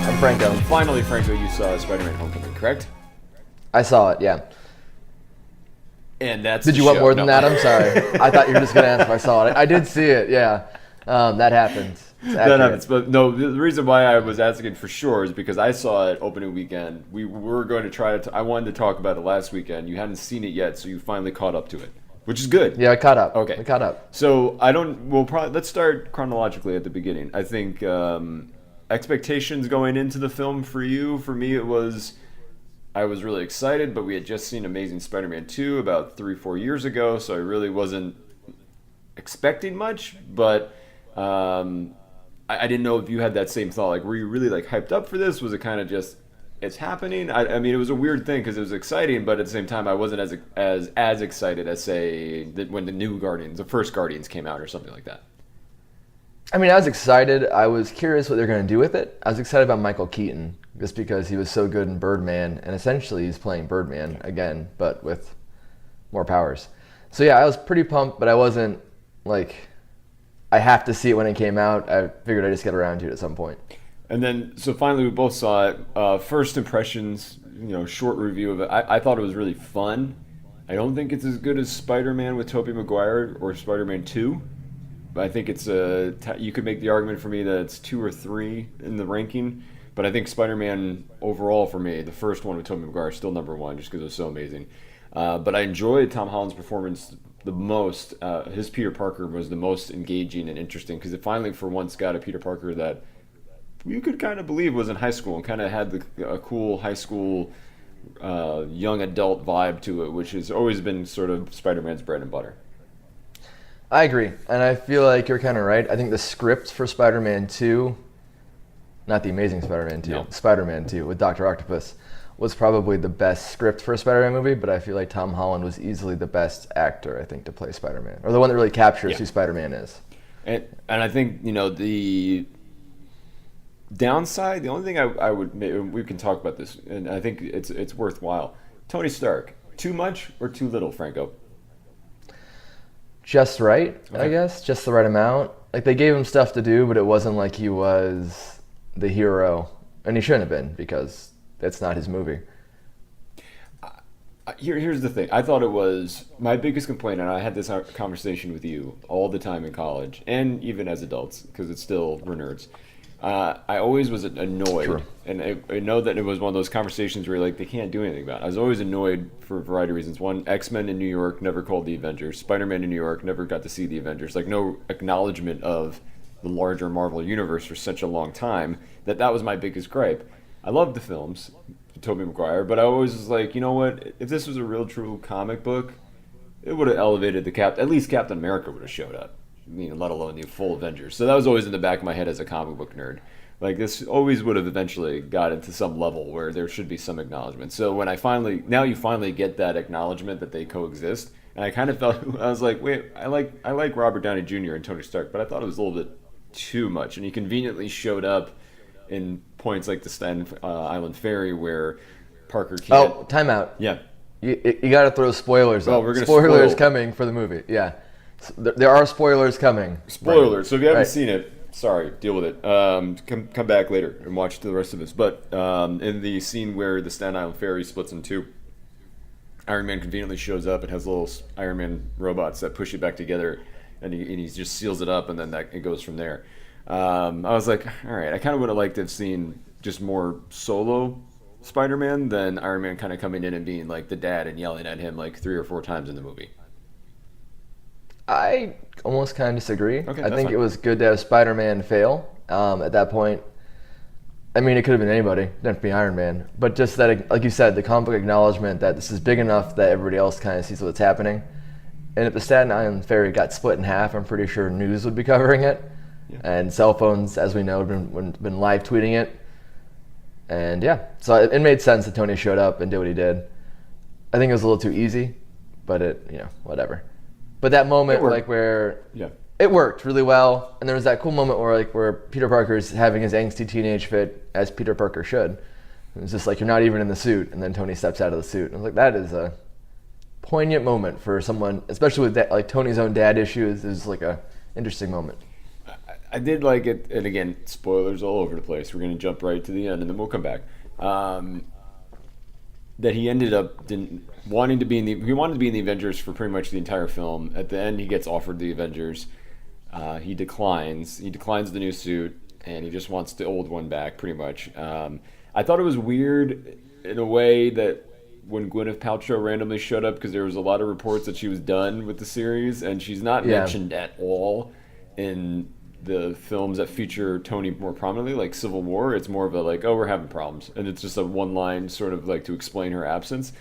I'm Franco. Finally, Franco, you saw Spider-Man Homecoming, correct? I saw it, yeah. And that's Did the you want show. more than No. that? I'm sorry. I thought you were just going to ask if I saw it. I did see it, yeah. That happens. It's That accurate. happens, but no. The reason why I was asking for sure is because I saw it opening weekend. We were going to try to. I wanted to talk about it last weekend. You hadn't seen it yet, so you finally caught up to it, which is good. Yeah, I caught up. Okay. I caught up. So I don't. We'll probably let's start chronologically at the beginning. I think expectations going into the film for you, for me, it was. I was really excited, but we had just seen Amazing Spider-Man 2 about 3-4 years ago, so I really wasn't expecting much. But I didn't know if you had that same thought. Like, were you really like hyped up for this? Was it kind of just it's happening? I mean, it was a weird thing because it was exciting, but at the same time, I wasn't as excited as say when the new Guardians, the first Guardians came out or something like that. I mean, I was excited. I was curious what they're going to do with it. I was excited about Michael Keaton just because he was so good in Birdman, and essentially he's playing Birdman again, but with more powers. So yeah, I was pretty pumped, but I wasn't like, I have to see it when it came out. I figured I'd just get around to it at some point. And then, so finally, we both saw it. First impressions, short review of it. I thought it was really fun. I don't think it's as good as Spider-Man with Tobey Maguire or Spider-Man 2. But I think it's you could make the argument for me that it's 2 or 3 in the ranking. But I think Spider-Man overall for me, the first one with Tobey Maguire, is still number 1 just because it was so amazing. But I enjoyed Tom Holland's performance the most. His Peter Parker was the most engaging and interesting because it finally, for once, got a Peter Parker that you could kind of believe was in high school and kind of had a cool high school young adult vibe to it, which has always been sort of Spider-Man's bread and butter. I agree, and I feel like you're kind of right. I think the script for Spider-Man 2, not the Amazing Spider-Man 2, No. Spider-Man 2 with Dr. Octopus, was probably the best script for a Spider-Man movie, but I feel like Tom Holland was easily the best actor, I think, to play Spider-Man, or the one that really captures who Spider-Man is. And I think, the downside, the only thing I would, we can talk about this, and I think it's worthwhile. Tony Stark, too much or too little, Franco? Just right, Okay. I guess, just the right amount. Like, they gave him stuff to do, but it wasn't like he was the hero, and he shouldn't have been, because that's not his movie. Here's the thing. I thought it was my biggest complaint, and I had this conversation with you all the time in college, and even as adults, because it's still, we're nerds. I always was annoyed, True. and I know that it was one of those conversations where like they can't do anything about it. I was always annoyed for a variety of reasons. One, X-Men in New York never called the Avengers. Spider-Man in New York never got to see the Avengers. Like no acknowledgement of the larger Marvel universe for such a long time. That was my biggest gripe. I loved the films, Tobey Maguire, but I always was like, you know what? If this was a real true comic book, it would have elevated at least Captain America would have showed up. Let alone the full Avengers. So that was always in the back of my head as a comic book nerd. Like this always would have eventually got into some level where there should be some acknowledgement. So when now you finally get that acknowledgement that they coexist, and I kind of felt I was like, wait, I like Robert Downey Jr. and Tony Stark, but I thought it was a little bit too much. And he conveniently showed up in points like the Staten Island Ferry where Parker can't. Oh, timeout. Yeah. You got to throw spoilers Oh, up. we're gonna spoilers spoil. coming for the movie, yeah. So there are spoilers coming. Spoilers. So if you haven't Right. seen it, sorry, deal with it. Come back later and watch the rest of this. But in the scene where the Staten Island Ferry splits in two, Iron Man conveniently shows up and has little Iron Man robots that push it back together, and he just seals it up, and then it goes from there. I was like, all right, I kind of would have liked to have seen just more solo Spider-Man than Iron Man kind of coming in and being like the dad and yelling at him like 3 or 4 times in the movie. I almost kind of disagree. Okay, I that's think fine. it was good to have Spider-Man fail at that point. I mean, it could have been anybody. It didn't have to be Iron Man. But just that, like you said, the comic book acknowledgement that this is big enough that everybody else kind of sees what's happening. And if the Staten Island Ferry got split in half, I'm pretty sure news would be covering it. Yeah. And cell phones, as we know, have been live tweeting it. And yeah, so it made sense that Tony showed up and did what he did. I think it was a little too easy, but whatever. But that moment, like where Yeah. it worked really well, and there was that cool moment where Peter Parker's having his angsty teenage fit, as Peter Parker should. It was just like, you're not even in the suit, and then Tony steps out of the suit. And I was like, that is a poignant moment for someone, especially with that, like Tony's own dad issues. Is like a interesting moment. I did like it, and again, spoilers all over the place. We're gonna jump right to the end, and then we'll come back. That he ended up wanting to be in the he wanted to be in the Avengers for pretty much the entire film. At the end, he gets offered the Avengers. He declines. He declines the new suit, and he just wants the old one back, pretty much. I thought it was weird in a way that when Gwyneth Paltrow randomly showed up, because there was a lot of reports that she was done with the series, and she's not mentioned at all in the films that feature Tony more prominently, like Civil War. It's more of a like, oh, we're having problems, and it's just a one line sort of like to explain her absence.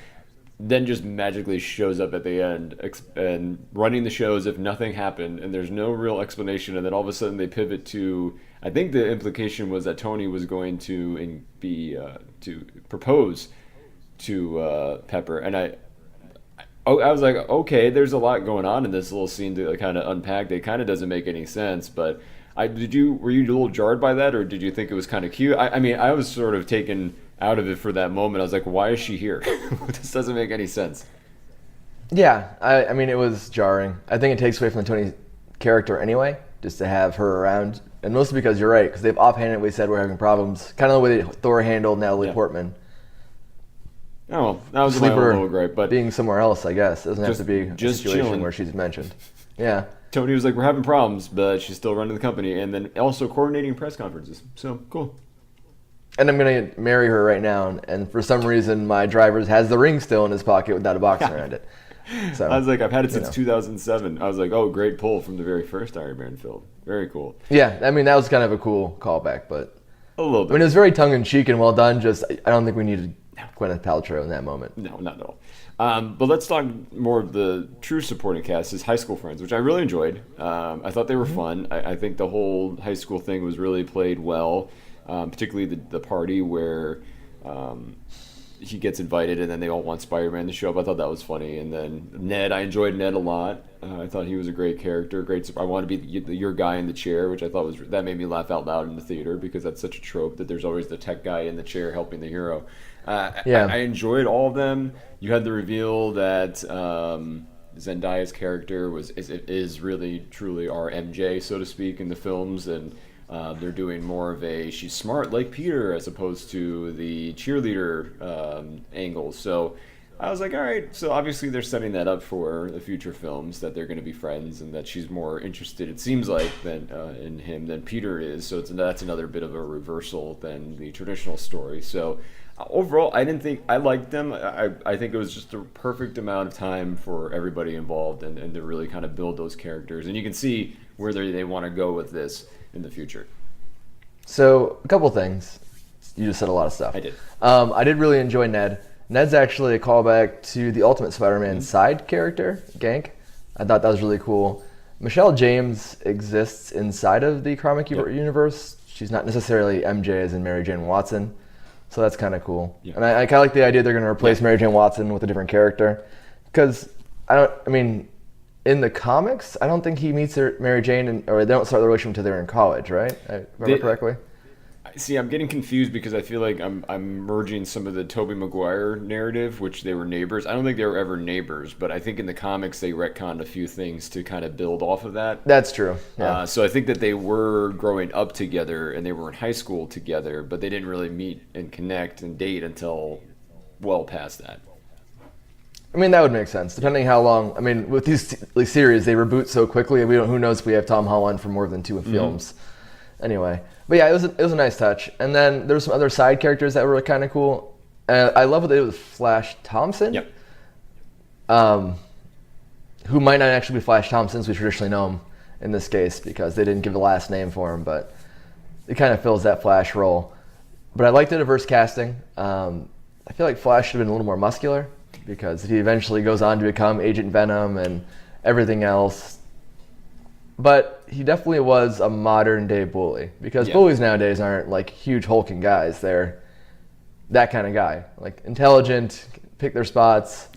Then just magically shows up at the end and running the show as if nothing happened, and there's no real explanation. And then all of a sudden they pivot to, I think the implication was that Tony was going to be to propose to Pepper, and I was like, okay, there's a lot going on in this little scene to kind of unpack. It kind of doesn't make any sense, but were you a little jarred by that, or did you think it was kind of cute? I mean, I was sort of taken out of it for that moment. I was like, why is she here? This doesn't make any sense. Yeah, I mean, it was jarring. I think it takes away from the Tony character anyway, just to have her around, and mostly because you're right, because they've offhandedly said we're having problems, kind of the way Thor handled Natalie Portman. Oh, well, that was my own little gripe, but being somewhere else, I guess. It doesn't have to be a situation chilling. where she's mentioned. Yeah. Tony was like, we're having problems, but she's still running the company, and then also coordinating press conferences. So, cool. And I'm going to marry her right now, and for some reason, my driver has the ring still in his pocket without a box around it. So I was like, I've had it since 2007. I was like, oh, great pull from the very first Iron Man film. Very cool. Yeah, I mean, that was kind of a cool callback, but a little bit. I mean, it was very tongue-in-cheek and well done. Just, I don't think we needed Gwyneth Paltrow in that moment. No, not at all. But let's talk more of the true supporting cast, his high school friends, which I really enjoyed. I thought they were fun. I think the whole high school thing was really played well, particularly the party where he gets invited and then they all want Spider-Man to show up. I thought that was funny. And then Ned, I enjoyed Ned a lot. I thought he was a great character. I want to be your guy in the chair, which I thought that made me laugh out loud in the theater because that's such a trope that there's always the tech guy in the chair helping the hero. I enjoyed all of them. You had the reveal that Zendaya's character is really truly our MJ, so to speak, in the films, and they're doing more of she's smart like Peter as opposed to the cheerleader angle. So I was like, all right. So obviously they're setting that up for the future films, that they're going to be friends and that she's more interested, it seems like, in him than Peter is. So that's another bit of a reversal than the traditional story. So overall, I liked them. I think it was just the perfect amount of time for everybody involved and to really kind of build those characters. And you can see where they want to go with this in the future. So a couple things. You just said a lot of stuff. I did. I did really enjoy Ned. Ned's actually a callback to the Ultimate Spider-Man side character, Gank. I thought that was really cool. Michelle James exists inside of the comic universe. She's not necessarily MJ as in Mary Jane Watson. So that's kind of cool. Yeah. And I kind of like the idea they're going to replace Mary Jane Watson with a different character. Because, in the comics, I don't think he meets Mary Jane, or they don't start the relationship until they're in college, right? I remember correctly? See, I'm getting confused because I feel like I'm merging some of the Tobey Maguire narrative, which they were neighbors. I don't think they were ever neighbors, but I think in the comics they retconned a few things to kind of build off of that. That's true. Yeah. So I think that they were growing up together and they were in high school together, but they didn't really meet and connect and date until well past that. I mean, that would make sense, depending how long. I mean, with these series, they reboot so quickly. Who knows if we have Tom Holland for more than 2 films. Anyway, but yeah, it was a nice touch. And then there were some other side characters that were kind of cool. I love what they did with Flash Thompson. Yep. Who might not actually be Flash Thompson as we traditionally know him in this case, because they didn't give the last name for him, but it kind of fills that Flash role. But I like the diverse casting. I feel like Flash should have been a little more muscular, because he eventually goes on to become Agent Venom and everything else. But he definitely was a modern-day bully, because bullies nowadays aren't like huge hulking guys. They're that kind of guy, like intelligent, pick their spots,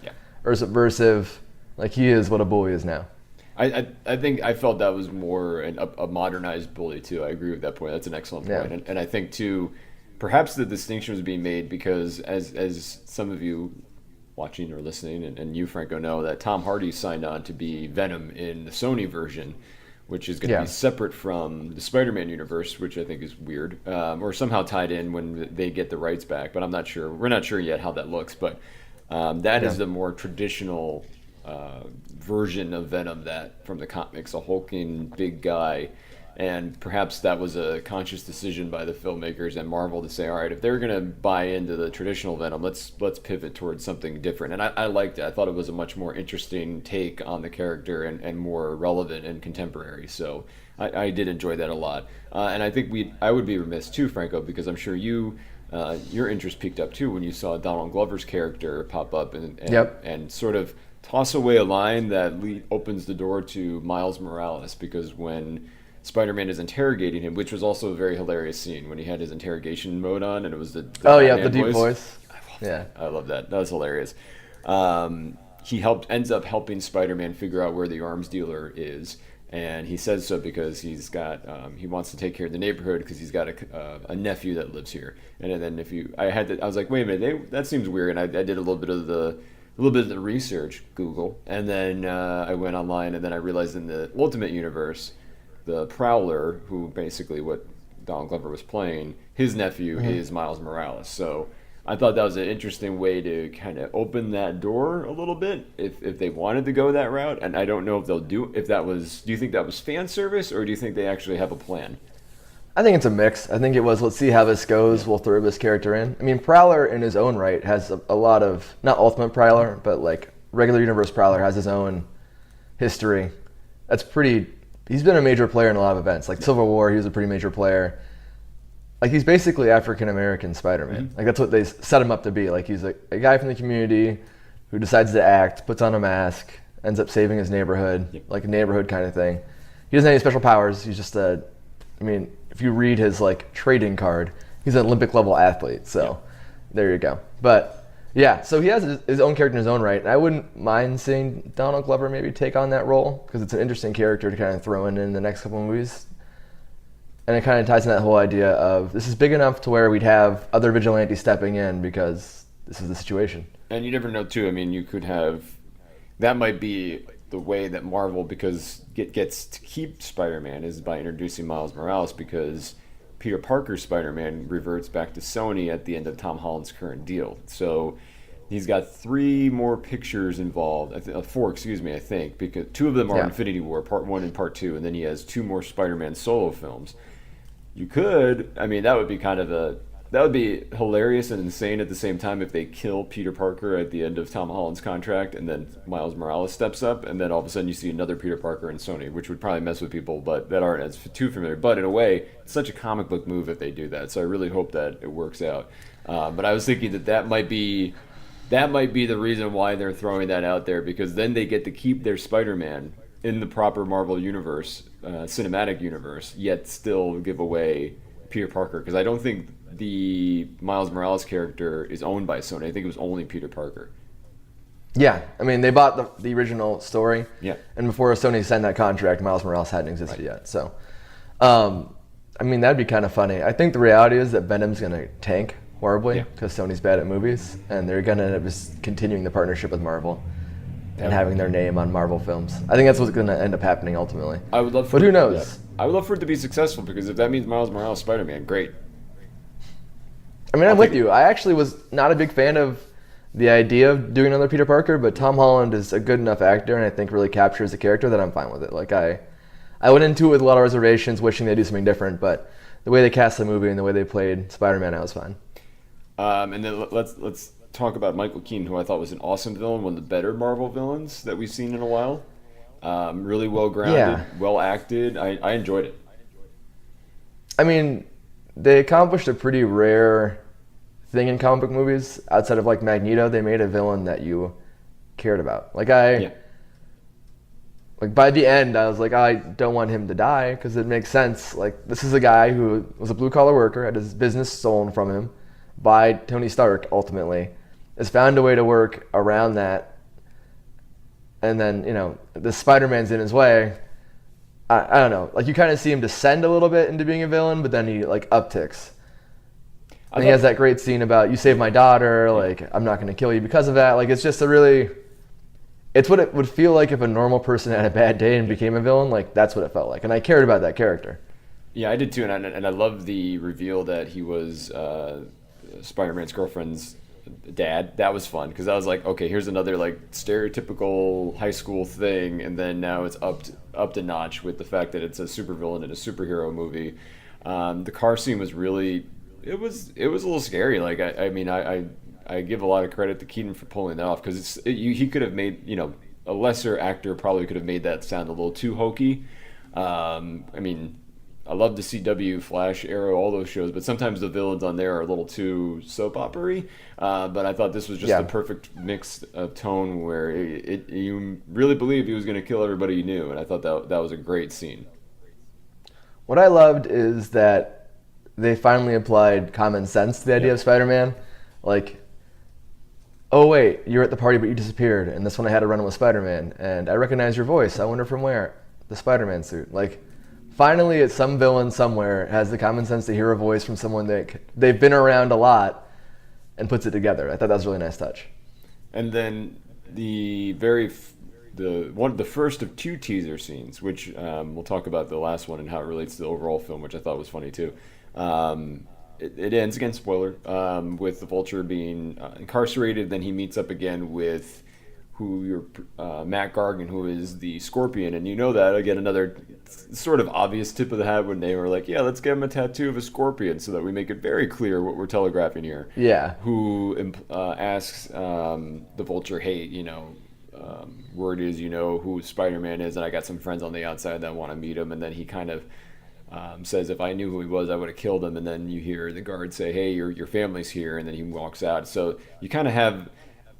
or subversive. Like he is what a bully is now. I think I felt that was more a modernized bully too. I agree with that point. That's an excellent point. And I think too, perhaps the distinction was being made because as some of you watching or listening, and you, Franco, know that Tom Hardy signed on to be Venom in the Sony version, which is going to be separate from the Spider-Man universe, which I think is weird, or somehow tied in when they get the rights back. But I'm not sure. We're not sure yet how that looks. But that is the more traditional version of Venom that from the comics, a hulking big guy. And perhaps that was a conscious decision by the filmmakers and Marvel to say, all right, if they're going to buy into the traditional Venom, let's pivot towards something different. And I liked it. I thought it was a much more interesting take on the character and more relevant and contemporary. So I did enjoy that a lot. And I think I would be remiss too, Franco, because I'm sure your interest peaked up too when you saw Donald Glover's character pop up and sort of toss away a line that opens the door to Miles Morales, because when Spider-Man is interrogating him, which was also a very hilarious scene when he had his interrogation mode on, and it was the the deep voice. I love that. That was hilarious. He ends up helping Spider-Man figure out where the arms dealer is, and he says so because he's got he wants to take care of the neighborhood because he's got a nephew that lives here. And then I was like, wait a minute, that seems weird, and I did a little bit of the research, Google, and then I went online, and then I realized in the Ultimate Universe, the Prowler, who basically what Donald Glover was playing, his nephew is Miles Morales. So I thought that was an interesting way to kind of open that door a little bit if they wanted to go that route. And I don't know if they'll do you think that was fan service, or do you think they actually have a plan? I think it's a mix. I think it was, let's see how this goes, we'll throw this character in. I mean, Prowler in his own right has a lot of, not Ultimate Prowler, but like regular universe Prowler has his own history. He's been a major player in a lot of events. Like Civil War, he was a pretty major player. Like, he's basically African-American Spider-Man. Like, that's what they set him up to be. Like, he's a guy from the community who decides to act, puts on a mask, ends up saving his neighborhood, like a neighborhood kind of thing. He doesn't have any special powers. He's just if you read his, like, trading card, he's an Olympic-level athlete. So, there you go. But yeah, so he has his own character in his own right, and I wouldn't mind seeing Donald Glover maybe take on that role, because it's an interesting character to kind of throw in the next couple of movies. And it kind of ties in that whole idea of this is big enough to where we'd have other vigilantes stepping in because this is the situation. And you never know, too. I mean, you could have... That might be the way that Marvel gets to keep Spider-Man is by introducing Miles Morales, because Peter Parker's Spider-Man reverts back to Sony at the end of Tom Holland's current deal. So he's got 3 more pictures involved, 4, I think, because 2 of them are Infinity War, Part 1 and Part 2, and then he has 2 more Spider-Man solo films. That would be hilarious and insane at the same time if they kill Peter Parker at the end of Tom Holland's contract and then Miles Morales steps up, and then all of a sudden you see another Peter Parker in Sony, which would probably mess with people that aren't as too familiar. But in a way, it's such a comic book move if they do that, so I really hope that it works out. But I was thinking that might be the reason why they're throwing that out there, because then they get to keep their Spider-Man in the proper Marvel universe, cinematic universe, yet still give away Peter Parker, because I don't think the Miles Morales character is owned by Sony. I think it was only Peter Parker. Yeah, I mean, they bought the original story, yeah, and before Sony signed that contract, Miles Morales hadn't existed yet. So, I mean, that'd be kind of funny. I think the reality is that Venom's going to tank horribly because Sony's bad at movies, and they're going to end up just continuing the partnership with Marvel and having their name on Marvel films. I think that's what's going to end up happening ultimately. I would love, but who knows? Yeah. I would love for it to be successful, because if that means Miles Morales Spider-Man, great. I mean, I'm with you. I actually was not a big fan of the idea of doing another Peter Parker, but Tom Holland is a good enough actor and I think really captures the character that I'm fine with it. Like, I went into it with a lot of reservations, wishing they'd do something different, but the way they cast the movie and the way they played Spider-Man, I was fine. And then let's talk about Michael Keaton, who I thought was an awesome villain, one of the better Marvel villains that we've seen in a while. Really well grounded, well acted. I enjoyed it. I mean, they accomplished a pretty rare thing in comic book movies. Outside of like Magneto, they made a villain that you cared about. Like by the end, I was like, I don't want him to die because it makes sense. Like, this is a guy who was a blue collar worker, had his business stolen from him by Tony Stark. Ultimately, has found a way to work around that, and then the Spider-Man's in his way. I don't know. Like, you kind of see him descend a little bit into being a villain, but then he like upticks. And he has that great scene about, you saved my daughter, like, I'm not going to kill you because of that. Like, it's just It's what it would feel like if a normal person had a bad day and became a villain. Like, that's what it felt like. And I cared about that character. Yeah, I did too, and I love the reveal that he was Spider-Man's girlfriend's dad. That was fun because I was like, okay, here's another like stereotypical high school thing, and then now it's up to notch with the fact that it's a supervillain in a superhero movie. The car scene was really, it was a little scary. Like I mean I give a lot of credit to Keaton for pulling that off because he could have made a lesser actor probably could have made that sound a little too hokey. I mean. I love the CW, Flash, Arrow, all those shows, but sometimes the villains on there are a little too soap opera-y. But I thought this was just the perfect mix of tone where you really believed he was going to kill everybody you knew, and I thought that was a great scene. What I loved is that they finally applied common sense to the idea of Spider-Man. Like, oh wait, you're at the party but you disappeared, and this one I had to run with Spider-Man, and I recognize your voice. I wonder from where? The Spider-Man suit. Like, finally, some villain somewhere has the common sense to hear a voice from someone they've been around a lot and puts it together. I thought that was a really nice touch. And then the first of two teaser scenes, which we'll talk about the last one and how it relates to the overall film, which I thought was funny too. It ends, again, spoiler, with the Vulture being incarcerated. Then he meets up again with Matt Gargan, who is the Scorpion, and you know that, again, another sort of obvious tip of the hat when they were like, yeah, let's get him a tattoo of a scorpion so that we make it very clear what we're telegraphing here. Yeah. Who asks the Vulture, hey, word is you know who Spider-Man is, and I got some friends on the outside that want to meet him, and then he kind of says, if I knew who he was, I would have killed him, and then you hear the guard say, hey, your family's here, and then he walks out. So you kind of have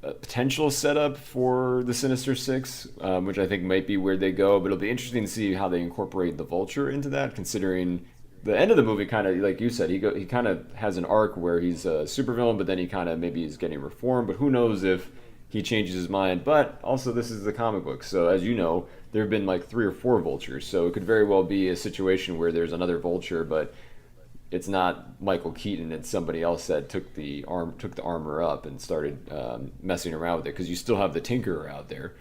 a potential setup for the Sinister Six, which I think might be where they go, but it'll be interesting to see how they incorporate the Vulture into that, considering the end of the movie kind of, like you said, he kind of has an arc where he's a supervillain, but then he kind of maybe is getting reformed, but who knows if he changes his mind. But also, this is the comic book, so as you know, there have been like 3 or 4 Vultures, so it could very well be a situation where there's another Vulture, but it's not Michael Keaton, it's somebody else that took the armor up and started messing around with it, because you still have the Tinkerer out there,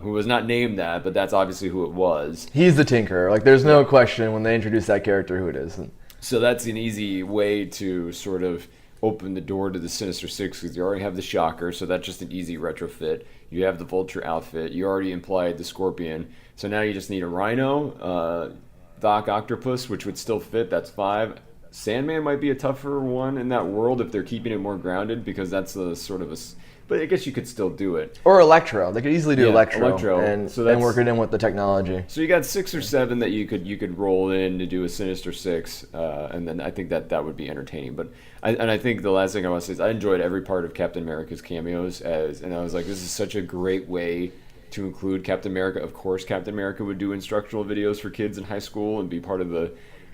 who was not named that, but that's obviously who it was. He's the Tinkerer. Like, there's no question when they introduce that character who it is. So that's an easy way to sort of open the door to the Sinister Six, because you already have the Shocker, so that's just an easy retrofit. You have the Vulture outfit. You already implied the Scorpion. So now you just need a Rhino, Doc Octopus, which would still fit. That's 5. Sandman might be a tougher one in that world if they're keeping it more grounded, because that's a sort of a... But I guess you could still do it. Or Electro. They could easily do Electro. And work it in with the technology. So you got 6 or 7 that you could roll in to do a Sinister Six, and then I think that would be entertaining. But I think the last thing I want to say is I enjoyed every part of Captain America's cameos, and I was like, this is such a great way to include Captain America. Of course, Captain America would do instructional videos for kids in high school and be part of the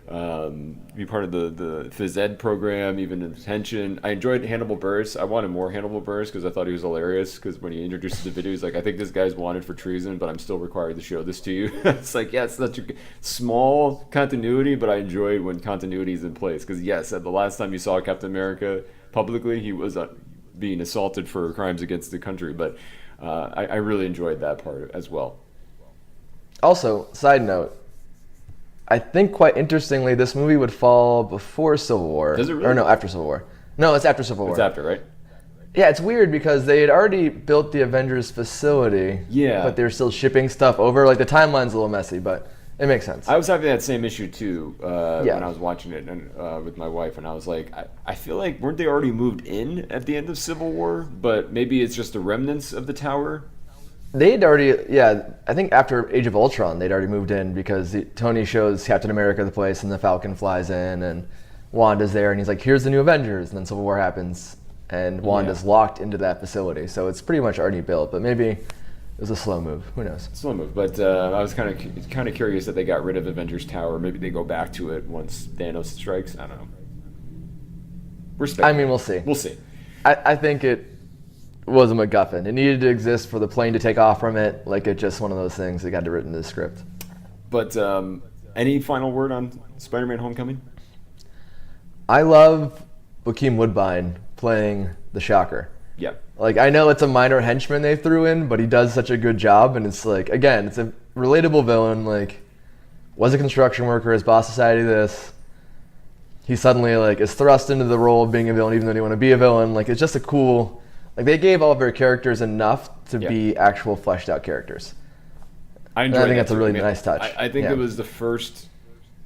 phys ed program, even in detention. I enjoyed Hannibal Buress. I wanted more Hannibal Buress because I thought he was hilarious, because when he introduced the video, he's like, I think this guy's wanted for treason, but I'm still required to show this to you. It's like, yeah, it's such a small continuity, but I enjoyed when continuity is in place, because yes, the last time you saw Captain America publicly, he was being assaulted for crimes against the country, but I really enjoyed that part as well. Also, side note, I think quite interestingly, this movie would fall before Civil War. Does it really? Or no, after Civil War. No, it's after Civil War. It's after, right? Yeah, it's weird because they had already built the Avengers facility. Yeah. But they're still shipping stuff over. Like, the timeline's a little messy, but it makes sense. I was having that same issue too when I was watching it with my wife, and I was like, I feel like, weren't they already moved in at the end of Civil War? But maybe it's just the remnants of the tower. They'd already, I think after Age of Ultron, they'd already moved in, because Tony shows Captain America the place, and the Falcon flies in, and Wanda's there, and he's like, here's the new Avengers, and then Civil War happens, and Wanda's locked into that facility, so it's pretty much already built, but maybe it was a slow move. Who knows? Slow move, but I was kind of curious that they got rid of Avengers Tower. Maybe they go back to it once Thanos strikes. I don't know. We're speculating. I mean, we'll see. We'll see. I think it was a MacGuffin. It needed to exist for the plane to take off from it. Like, it's just one of those things that got to written in the script. But any final word on Spider-Man: Homecoming? I love Joaquin Woodbine playing the Shocker. Yeah. Like, I know it's a minor henchman they threw in, but he does such a good job, and it's like, again, it's a relatable villain. Like, was a construction worker, his boss decided this. He suddenly like is thrust into the role of being a villain, even though he didn't want to be a villain. Like, it's just a cool. Like, they gave all of their characters enough to be actual fleshed out characters. I enjoyed. I think that's too. a really nice touch. I think it was the first.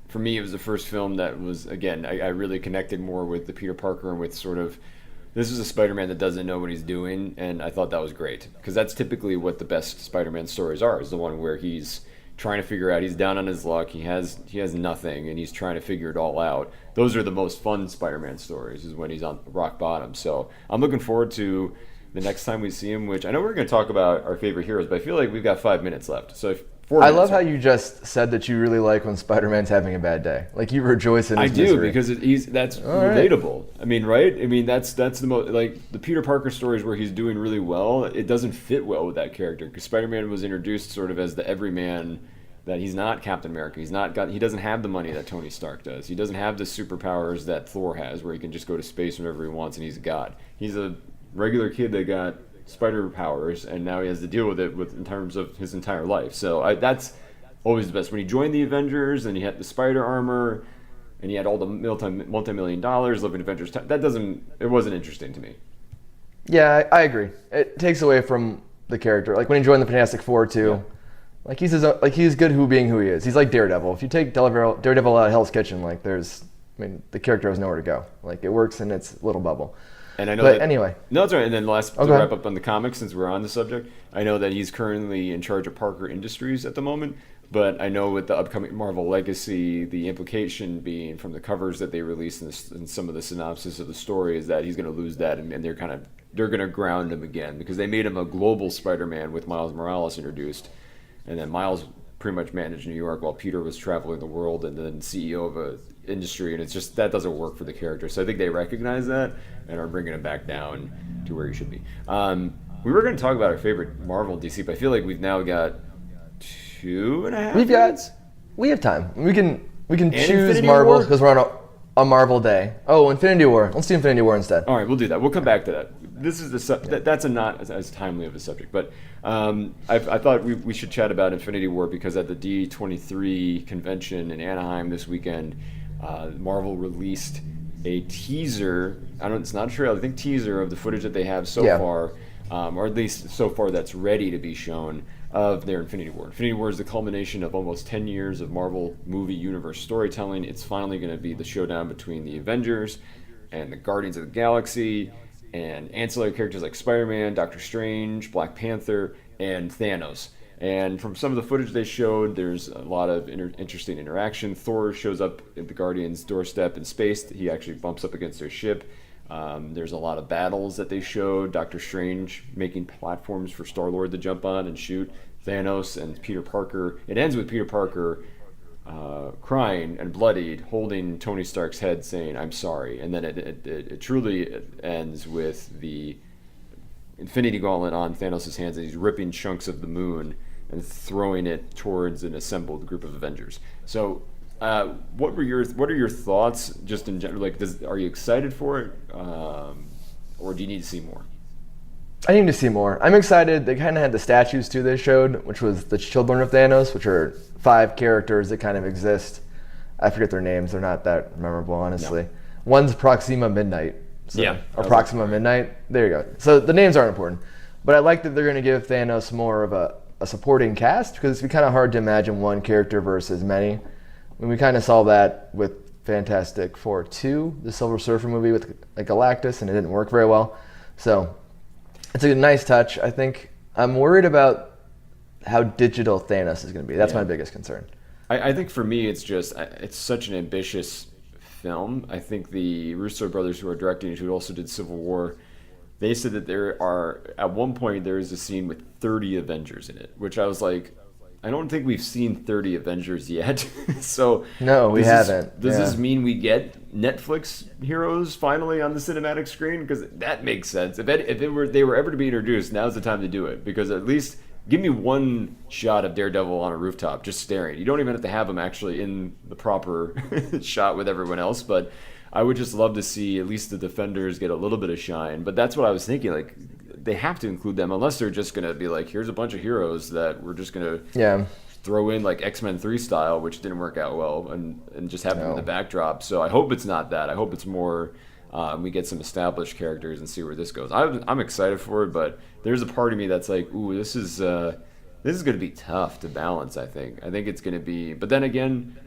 For me, it was the first film that was, again, I really connected more with the Peter Parker and with sort of, this is a Spider-Man that doesn't know what he's doing, and I thought that was great. Because that's typically what the best Spider-Man stories are, is the one where he's trying to figure out, he's down on his luck, he has nothing, and he's trying to figure it all out. Those are the most fun Spider-Man stories, is when he's on rock bottom. So I'm looking forward to the next time we see him, which I know we're going to talk about our favorite heroes, but I feel like we've got 5 minutes left. So 4 I minutes love how left. you just said that you really like when Spider-Man's having a bad day. Like, you rejoice in his I do misery. because that's relatable. I mean, right? I mean, that's the most, like, the Peter Parker stories where he's doing really well. It doesn't fit well with that character because Spider-Man was introduced sort of as the everyman, that he's not Captain America. He doesn't have the money that Tony Stark does. He doesn't have the superpowers that Thor has, where he can just go to space whenever he wants and he's a god. He's a regular kid that got spider powers, and now he has to deal with it in terms of his entire life. So that's always the best. When he joined the Avengers and he had the spider armor and he had all the multi-million dollars living Avengers, it wasn't interesting to me. Yeah, I agree. It takes away from the character. Like, when he joined the Fantastic Four too, like, he's good being who he is. He's like Daredevil. If you take Daredevil out of Hell's Kitchen, like, the character has nowhere to go. Like, it works in its little bubble. And I know anyway. No, that's right. And then to wrap up on the comics, since we're on the subject, I know that he's currently in charge of Parker Industries at the moment. But I know with the upcoming Marvel Legacy, the implication being from the covers that they released and some of the synopsis of the story is that he's going to lose that, and they're going to ground him again because they made him a global Spider-Man with Miles Morales introduced, and then Miles pretty much managed New York while Peter was traveling the world and then CEO of a industry, and it's just that doesn't work for the character. So I think they recognize that and are bringing him back down to where he should be. We were going to talk about our favorite Marvel DC, but I feel like we've now got 2.5 minutes. We have time. We can choose Infinity Marvel War? because we're on a Marvel day. Oh, Infinity War. Let's do Infinity War instead. All right, we'll do that. We'll come back to that. This is that's not as timely of a subject, but I thought we should chat about Infinity War because at the D23 convention in Anaheim this weekend, Marvel released a teaser. It's not a trailer. I think teaser of the footage that they have so far, or at least so far that's ready to be shown of their Infinity War. Infinity War is the culmination of almost 10 years of Marvel movie universe storytelling. It's finally going to be the showdown between the Avengers and the Guardians of the Galaxy and ancillary characters like Spider-Man, Doctor Strange, Black Panther, and Thanos. And from some of the footage they showed, there's a lot of interesting interaction. Thor shows up at the Guardians' doorstep in space. He actually bumps up against their ship. There's a lot of battles that they showed. Doctor Strange making platforms for Star-Lord to jump on and shoot. Thanos and Peter Parker. It ends with Peter Parker crying and bloodied, holding Tony Stark's head, saying, "I'm sorry." And then it truly ends with the Infinity Gauntlet on Thanos' hands, and he's ripping chunks of the moon and throwing it towards an assembled group of Avengers. So, what are your thoughts, just in general? Like, are you excited for it, or do you need to see more? I need to see more. I'm excited. They kind of had the statues too they showed, which was the children of Thanos, which are 5 characters that kind of exist. I forget their names. They're not that memorable, honestly. No. One's Proxima Midnight. So, or Proxima Midnight. There you go. So the names aren't important. But I like that they're going to give Thanos more of a supporting cast because it's kind of hard to imagine one character versus many. I mean, we kind of saw that with Fantastic Four 2, the Silver Surfer movie with like Galactus, and it didn't work very well. So it's a nice touch. I think I'm worried about how digital Thanos is going to be. That's my biggest concern. I think for me, it's such an ambitious film. I think the Russo brothers who are directing it, who also did Civil War, they said that at one point there is a scene with 30 Avengers in it, which I was like, I don't think we've seen 30 Avengers yet. So no, we haven't. Does this mean we get Netflix heroes finally on the cinematic screen? Because that makes sense. If they were ever to be introduced, now's the time to do it. Because at least give me one shot of Daredevil on a rooftop just staring. You don't even have to have him actually in the proper shot with everyone else. But I would just love to see at least the Defenders get a little bit of shine. But that's what I was thinking. Like, they have to include them unless they're just going to be like, here's a bunch of heroes that we're just going to throw in like X-Men 3 style, which didn't work out well, and just have them in the backdrop. So I hope it's not that. I hope it's more we get some established characters and see where this goes. I'm excited for it, but there's a part of me that's like, ooh, this is going to be tough to balance, I think. I think it's going to be... But then again,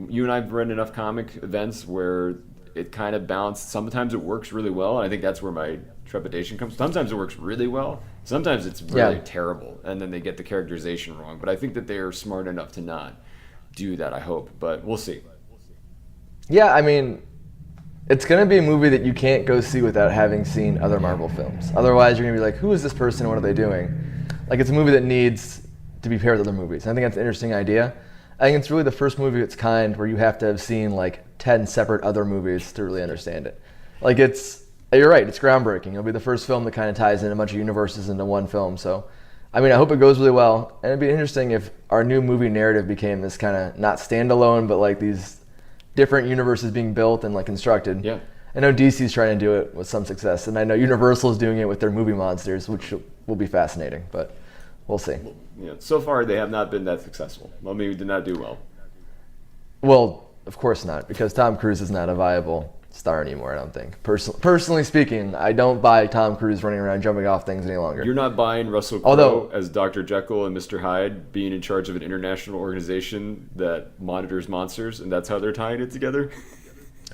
you and I have read enough comic events where it kind of balanced. Sometimes it works really well, and I think that's where my trepidation comes. Sometimes it works really well. Sometimes it's really terrible, and then they get the characterization wrong. But I think that they are smart enough to not do that, I hope. But we'll see. Yeah, I mean, it's going to be a movie that you can't go see without having seen other Marvel films. Otherwise, you're going to be like, who is this person? What are they doing? Like, it's a movie that needs to be paired with other movies. I think that's an interesting idea. I think it's really the first movie of its kind where you have to have seen like 10 separate other movies to really understand it. Like, you're right, it's groundbreaking. It'll be the first film that kind of ties in a bunch of universes into one film. So, I mean, I hope it goes really well. And it'd be interesting if our new movie narrative became this kind of not standalone, but like these different universes being built and like constructed. Yeah. I know DC's trying to do it with some success, and I know Universal is doing it with their movie monsters, which will be fascinating, but we'll see. Yeah, so far they have not been that successful. Mummy did not do well. Well, of course not, because Tom Cruise is not a viable star anymore, I don't think. Personally speaking, I don't buy Tom Cruise running around jumping off things any longer. You're not buying Russell Crowe as Dr. Jekyll and Mr. Hyde being in charge of an international organization that monitors monsters, and that's how they're tying it together?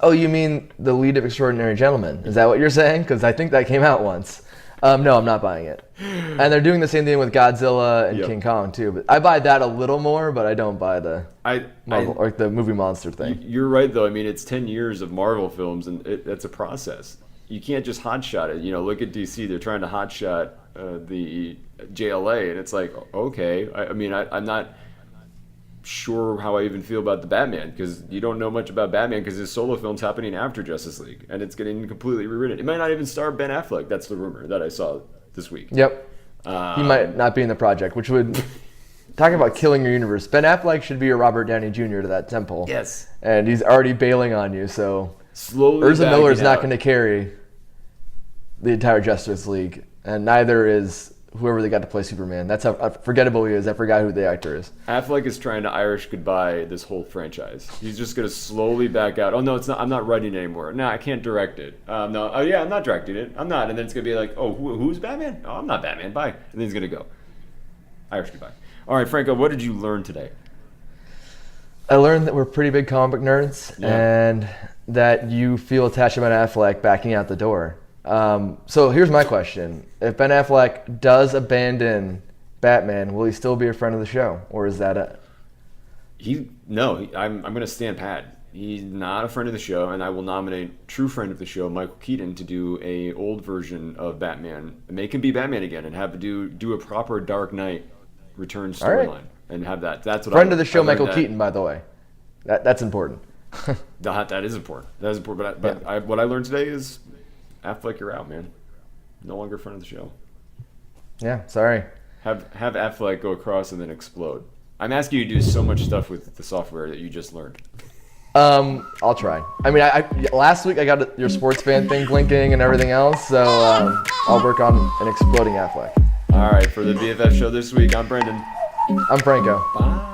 Oh, you mean the lead of Extraordinary Gentlemen? Is that what you're saying? Because I think that came out once. No, I'm not buying it. And they're doing the same thing with Godzilla and King Kong too. But I buy that a little more, but I don't buy the Marvel or the movie monster thing. You're right, though. I mean, it's 10 years of Marvel films, and that's a process. You can't just hotshot it. You know, look at DC. They're trying to hotshot the JLA, and it's like, okay. I'm not sure how I even feel about the Batman, because you don't know much about Batman because his solo film's happening after Justice League, and it's getting completely rewritten. It might not even star Ben Affleck. That's the rumor that I saw this week. Yep. He might not be in the project, which would talk about killing your universe. Ben Affleck should be a Robert Downey Jr. to that temple. Yes. And he's already bailing on you, so slowly Ezra Miller's not going to carry the entire Justice League, and neither is whoever they got to play Superman. That's how forgettable he is. I forgot who the actor is. Affleck is trying to Irish goodbye this whole franchise. He's just going to slowly back out. Oh, no, it's not. I'm not writing it anymore. No, I can't direct it. No, oh, yeah, I'm not directing it. I'm not. And then it's going to be like, oh, who's Batman? Oh, I'm not Batman. Bye. And then he's going to go. Irish goodbye. All right, Franco, what did you learn today? I learned that we're pretty big comic book nerds, and that you feel attached to Ben Affleck backing out the door. So here's my question. If Ben Affleck does abandon Batman, will he still be a friend of the show? Or is that it? I'm going to stand pat. He's not a friend of the show, and I will nominate true friend of the show, Michael Keaton, to do a old version of Batman. And make him be Batman again and have do a proper Dark Knight Returns storyline. And have that. That's what friend of the show, Michael Keaton, by the way. That's important. That is important. That is important. But what I learned today is Affleck, you're out, man. No longer friend of the show. Yeah, sorry. Have Affleck go across and then explode. I'm asking you to do so much stuff with the software that you just learned. I'll try. I mean, last week I got your sports fan thing blinking and everything else, so I'll work on an exploding Affleck. All right, for the BFF show this week, I'm Brendan. I'm Franco. Bye.